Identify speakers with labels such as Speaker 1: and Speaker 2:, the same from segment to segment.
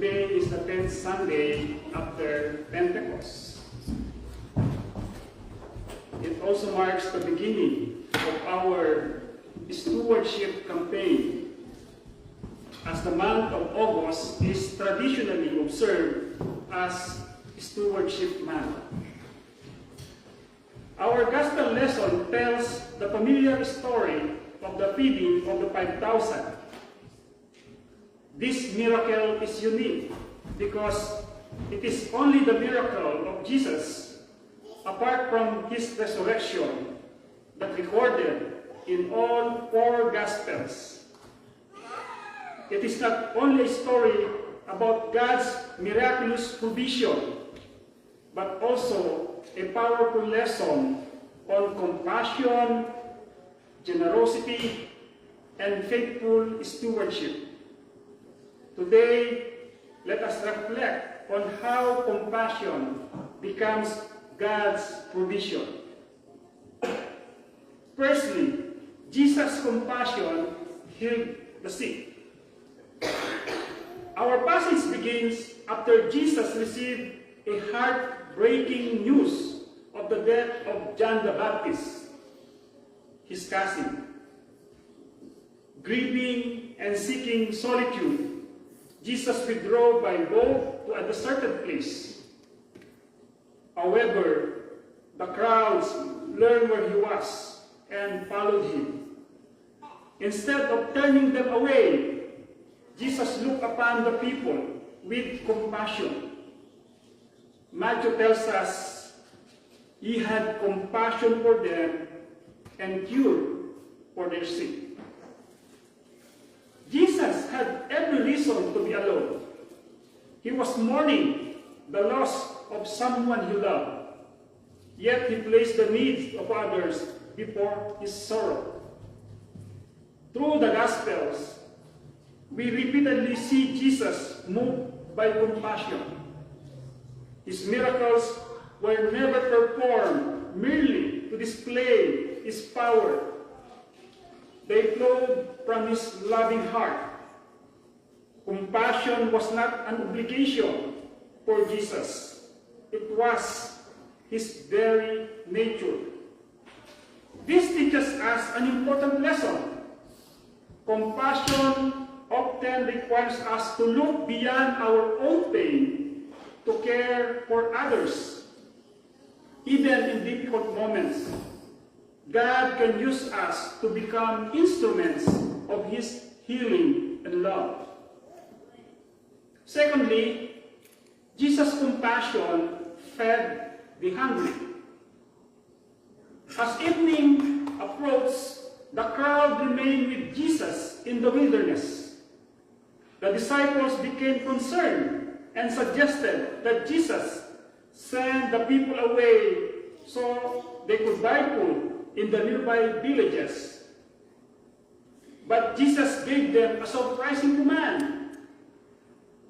Speaker 1: today is the 10th Sunday after Pentecost. It also marks the beginning of our stewardship campaign, as the month of August is traditionally observed as Stewardship Month. Our gospel lesson tells the familiar story of the feeding of the 5,000. This miracle is unique because it is only the miracle of Jesus, apart from his resurrection, that recorded in all four Gospels. It is not only a story about God's miraculous provision, but also a powerful lesson on compassion, generosity, and faithful stewardship. Today, let us reflect on how compassion becomes God's provision. Firstly, Jesus' compassion healed the sick. Our passage begins after Jesus received a heartbreaking news of the death of John the Baptist, his cousin. Grieving and seeking solitude, Jesus withdrew by boat to a deserted place. However, the crowds learned where he was and followed him. Instead of turning them away, Jesus looked upon the people with compassion. Matthew tells us he had compassion for them and cure for their sick. Jesus had every reason to be alone. He was mourning the loss of someone he loved, yet he placed the needs of others before his sorrow. Through the Gospels, we repeatedly see Jesus moved by compassion. His miracles were never performed merely to display his power. They flowed from his loving heart. Compassion was not an obligation for Jesus. It was his very nature. This teaches us an important lesson. Compassion often requires us to look beyond our own pain to care for others. Even in difficult moments, God can use us to become instruments of his healing and love. Secondly, Jesus' compassion fed the hungry. As evening approached, the crowd remained with Jesus in the wilderness. The disciples became concerned and suggested that Jesus send the people away so they could buy food in the nearby villages. But Jesus gave them a surprising command.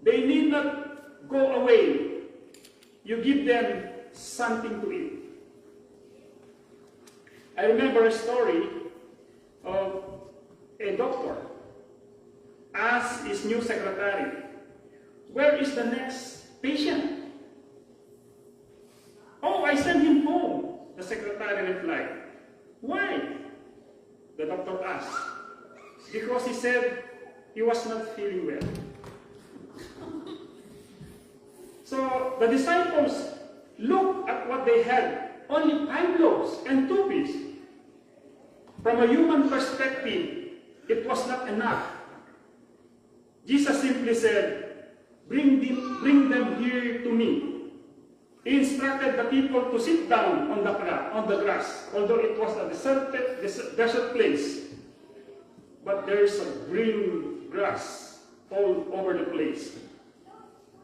Speaker 1: They need not go away. You give them something to eat. I remember a story of a doctor asked his new secretary, "Where is the next patient?" "Oh, I sent him home," the secretary replied. "Why?" the doctor asked. "Because he said he was not feeling well." So the disciples looked at what they had, only 5 loaves and 2 fish. From a human perspective, it was not enough. Jesus simply said, bring them here to me." He instructed the people to sit down on the grass, although it was a desert place. But there is a green grass all over the place.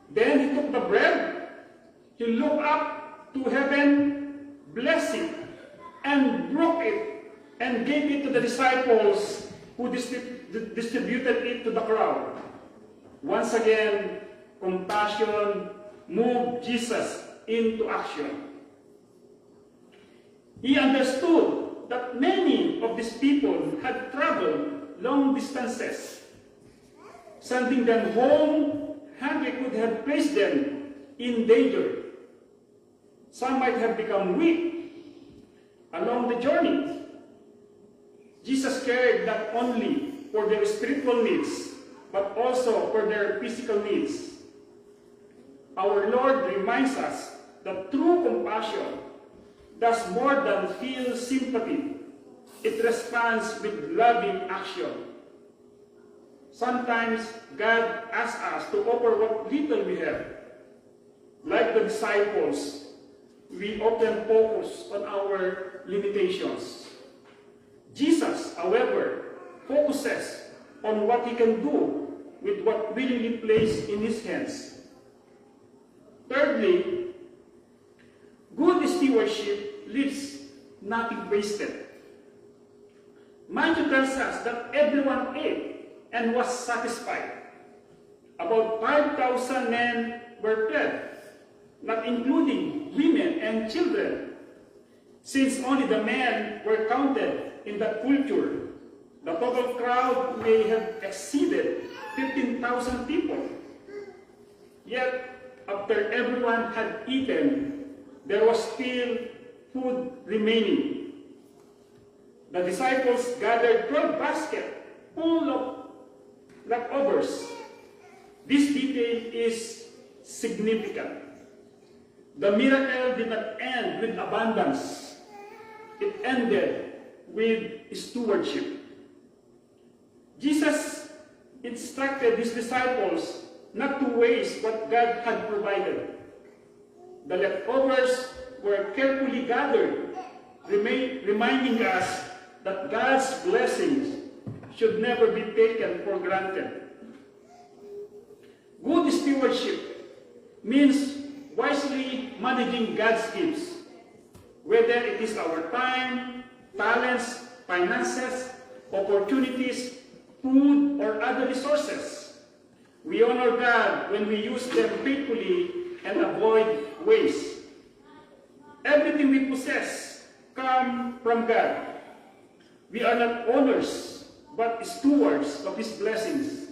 Speaker 1: Then he took the bread, he looked up to heaven, blessed it, and broke it, and gave it to the disciples, who distributed it to the crowd. Once again, compassion moved Jesus into action. He understood that many of these people had traveled long distances. Sending them home hunger could have placed them in danger. Some might have become weak along the journey. Jesus cared not only for their spiritual needs, but also for their physical needs. Our Lord reminds us that true compassion does more than feel sympathy. It responds with loving action. Sometimes God asks us to offer what little we have. Like the disciples, we often focus on our limitations. Jesus, however, focuses on what he can do with what willingly placed in his hands. Thirdly, good stewardship leaves nothing wasted. Matthew tells us that everyone ate and was satisfied. About 5,000 men were fed, not including women and children, since only the men were counted in that culture. The total crowd may have exceeded 15,000 people. Yet, after everyone had eaten, there was still food remaining. The disciples gathered 12 baskets full of leftovers. This detail is significant. The miracle did not end with abundance. It ended with stewardship. Jesus instructed his disciples not to waste what God had provided. The leftovers were carefully gathered, reminding us that God's blessings should never be taken for granted. Good stewardship means wisely managing God's gifts, whether it is our time, talents, finances, opportunities, food, or other resources. We honor God when we use them faithfully and avoid waste. Everything we possess comes from God. We are not owners, but stewards of His blessings.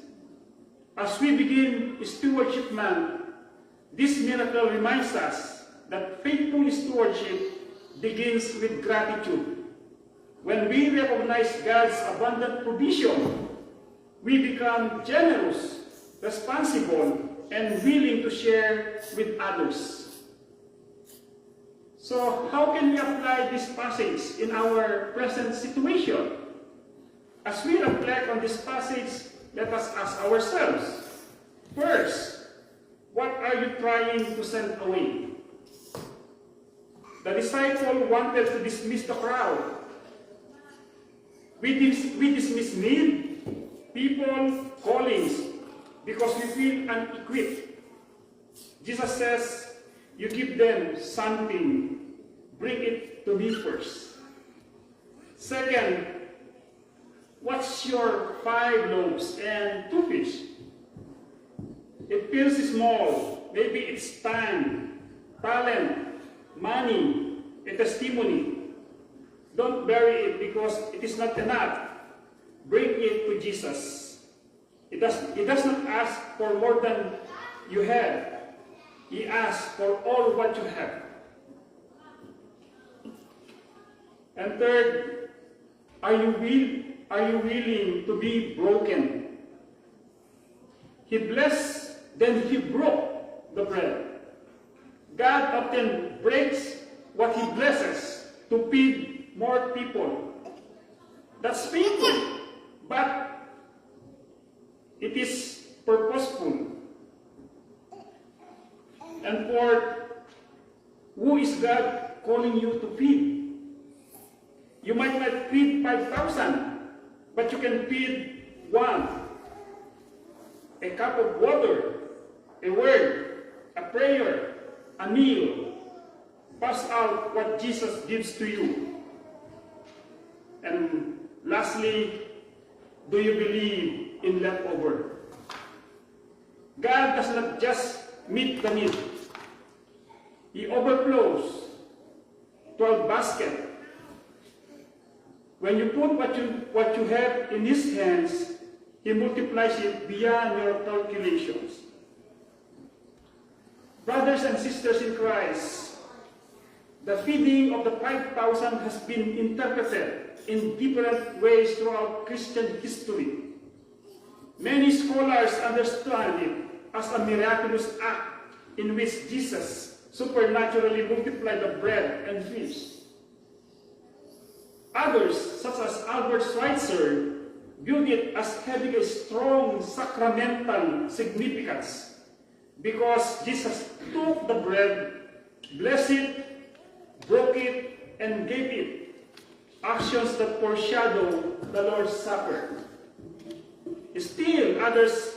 Speaker 1: As we begin Stewardship Month, this miracle reminds us that faithful stewardship begins with gratitude. When we recognize God's abundant provision, we become generous, responsible, and willing to share with others. So, how can we apply this passage in our present situation? As we reflect on this passage, let us ask ourselves, first, what are you trying to send away? The disciple wanted to dismiss the crowd. We dismiss need, people, callings, because we feel unequipped. Jesus says, you give them something, bring it to me first. Second, what's your 5 loaves and 2 fish? It feels small. Maybe it's time, talent, money, a testimony. Don't bury it because it is not enough. Bring it to Jesus. He does not ask for more than you have. He asks for all what you have. And third, are you willing to be broken? He blessed, then he broke the bread. God often breaks what he blesses to feed more people. That's painful, but it is purposeful. And fourth, who is God calling you to feed? You might not feed 5,000, but you can feed one. A cup of water, a word, a prayer, a meal. Pass out what Jesus gives to you. And lastly, do you believe in leftover? God does not just meet the need. He overflows 12 baskets. When you put what you have in His hands, He multiplies it beyond your calculations. Brothers and sisters in Christ, the feeding of the 5,000 has been interpreted in different ways throughout Christian history. Many scholars understand it as a miraculous act in which Jesus supernaturally multiplied the bread and fish. Others, such as Albert Schweitzer, viewed it as having a strong sacramental significance because Jesus took the bread, blessed it, broke it, and gave it, actions that foreshadow the Lord's Supper. Still, others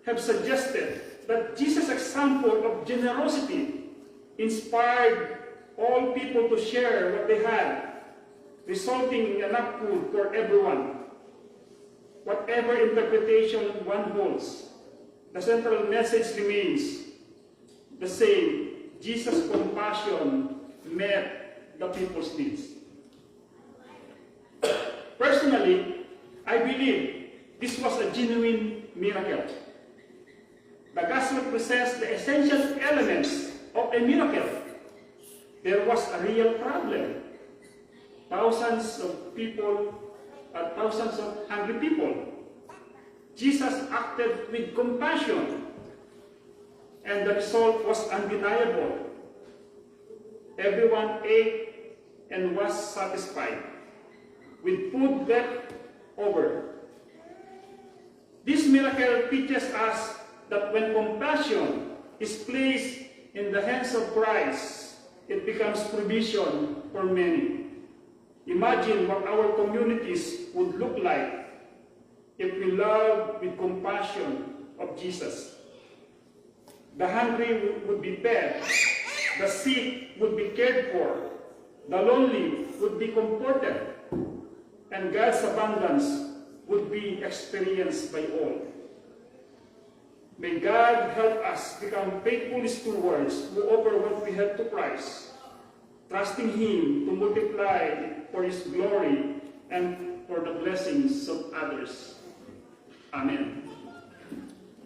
Speaker 1: have suggested that Jesus' example of generosity inspired all people to share what they had, resulting in enough food for everyone. Whatever interpretation one holds, the central message remains the same. Jesus' compassion met the people's needs. Personally, I believe this was a genuine miracle. The gospel presents the essential elements of a miracle. There was a real problem. Thousands of people, thousands of hungry people. Jesus acted with compassion, and the result was undeniable. Everyone ate and was satisfied, with food left over. This miracle teaches us that when compassion is placed in the hands of Christ, it becomes provision for many. Imagine what our communities would look like if we loved with compassion of Jesus. The hungry would be fed, the sick would be cared for, the lonely would be comforted, and God's abundance would be experienced by all. May God help us become faithful stewards who offer what we have to Christ, trusting Him to multiply for His glory and for the blessings of others. Amen.